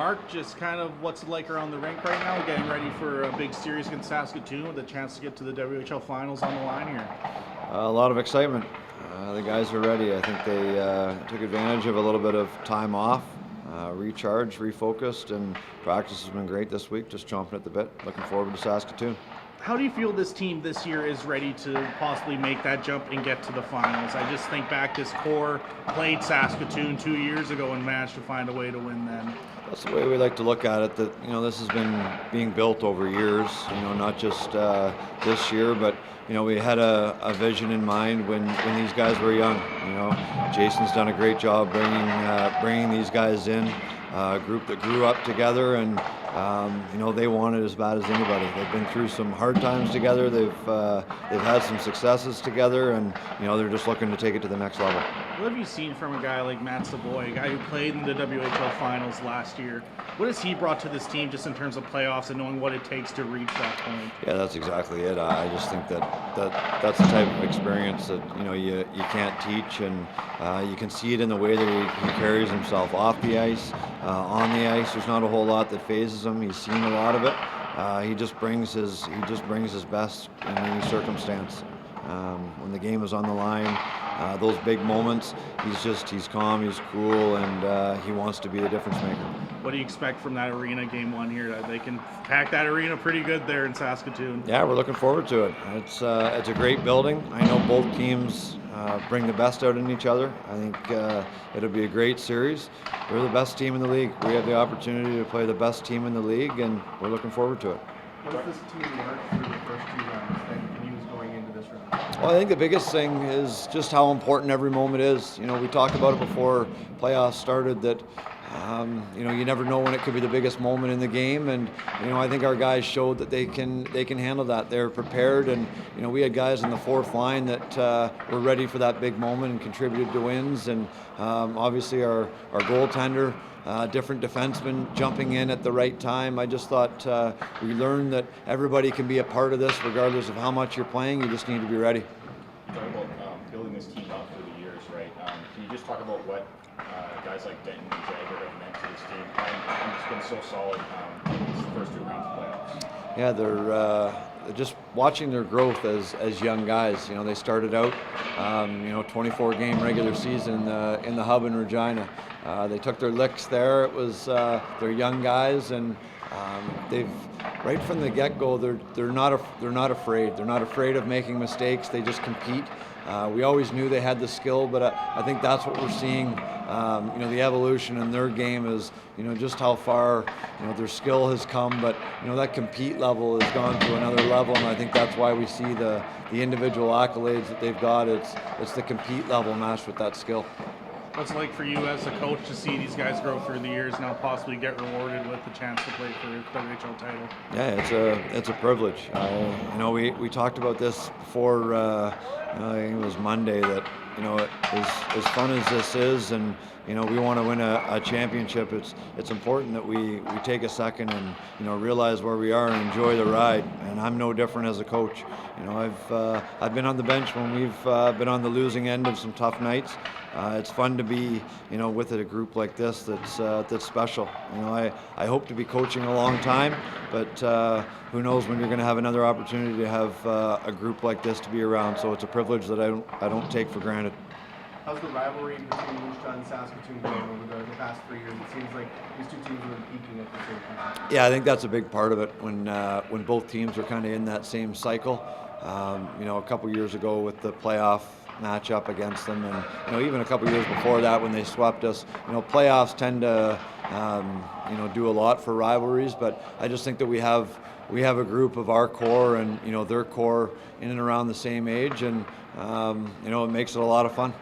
Mark, just kind of what's it like around the rink right now, getting ready for a big series against Saskatoon with a chance to get to the WHL finals on the line here? A lot of excitement. The guys are ready. I think they took advantage of a little bit of time off, recharged, refocused, and practice has been great this week, just chomping at the bit. Looking forward to Saskatoon. How do you feel this team this year is ready to possibly make that jump and get to the finals? I just think back, this core played Saskatoon 2 years ago and managed to find a way to win then. That's the way we like to look at it, that this has been being built over years, not just this year, but we had a vision in mind when these guys were young. Jason's done a great job bringing these guys in, a group that grew up together, and they want it as bad as anybody. They've been through some hard times together. They've had some successes together, and they're just looking to take it to the next level. What have you seen from a guy like Matt Savoy, a guy who played in the WHL finals last year? What has he brought to this team just in terms of playoffs and knowing what it takes to reach that point? Yeah, that's exactly it. I just think that's the type of experience that you can't teach, and you can see it in the way that he carries himself off the ice, on the ice. There's not a whole lot that phases him. He's seen a lot of it. He just brings his best in any circumstance. When the game is on the line, those big moments, he's calm, he's cool, and he wants to be a difference maker. What do you expect from that arena game one here? They can pack that arena pretty good there in Saskatoon. Yeah, we're looking forward to it. It's a great building. I know both teams bring the best out in each other. I think it'll be a great series. We're the best team in the league. We have the opportunity to play the best team in the league, and we're looking forward to it. What does this team learn through the first two rounds that you can use going into this round? Well, I think the biggest thing is just how important every moment is. We talked about it before playoffs started, that you never know when it could be the biggest moment in the game, and I think our guys showed that they can handle that. They're prepared, and we had guys in the fourth line that were ready for that big moment and contributed to wins, and obviously our goaltender, different defensemen jumping in at the right time. I just thought we learned that everybody can be a part of this regardless of how much you're playing. You just need to be ready. You talk about building this team up through the years, right? Can you just talk about what guys like Denton and Jagger have meant to this team? And it's been so solid these first two rounds of playoffs. Yeah, they're just watching their growth as young guys. They started out, 24-game regular season in the hub in Regina. They took their licks there. It was they're young guys, and they've right from the get-go. They're not afraid. They're not afraid of making mistakes. They just compete. We always knew they had the skill, but I think that's what we're seeing. The evolution in their game is, just how far, their skill has come, but, that compete level has gone to another level, and I think that's why we see the individual accolades that they've got. It's the compete level matched with that skill. What's it like for you as a coach to see these guys grow through the years, now possibly get rewarded with the chance to play for the WHL title? Yeah, it's a privilege. We talked about this before. I think it was Monday that as fun as this is, and we want to win a championship. It's important that we take a second and realize where we are and enjoy the ride. And I'm no different as a coach. I've been on the bench when we've been on the losing end of some tough nights. It's fun to be with a group like this that's special. I hope to be coaching a long time, but who knows when you're going to have another opportunity to have a group like this to be around. So it's a privilege that I don't take for granted. How's the rivalry between Wichita and Saskatoon going over the past 3 years? It seems like these two teams are peaking at the same time. Yeah, I think that's a big part of it when both teams are kind of in that same cycle. A couple years ago with the playoff matchup against them, and even a couple years before that when they swept us. Playoffs tend to do a lot for rivalries, but I just think that we have a group of our core and their core in and around the same age, and it makes it a lot of fun.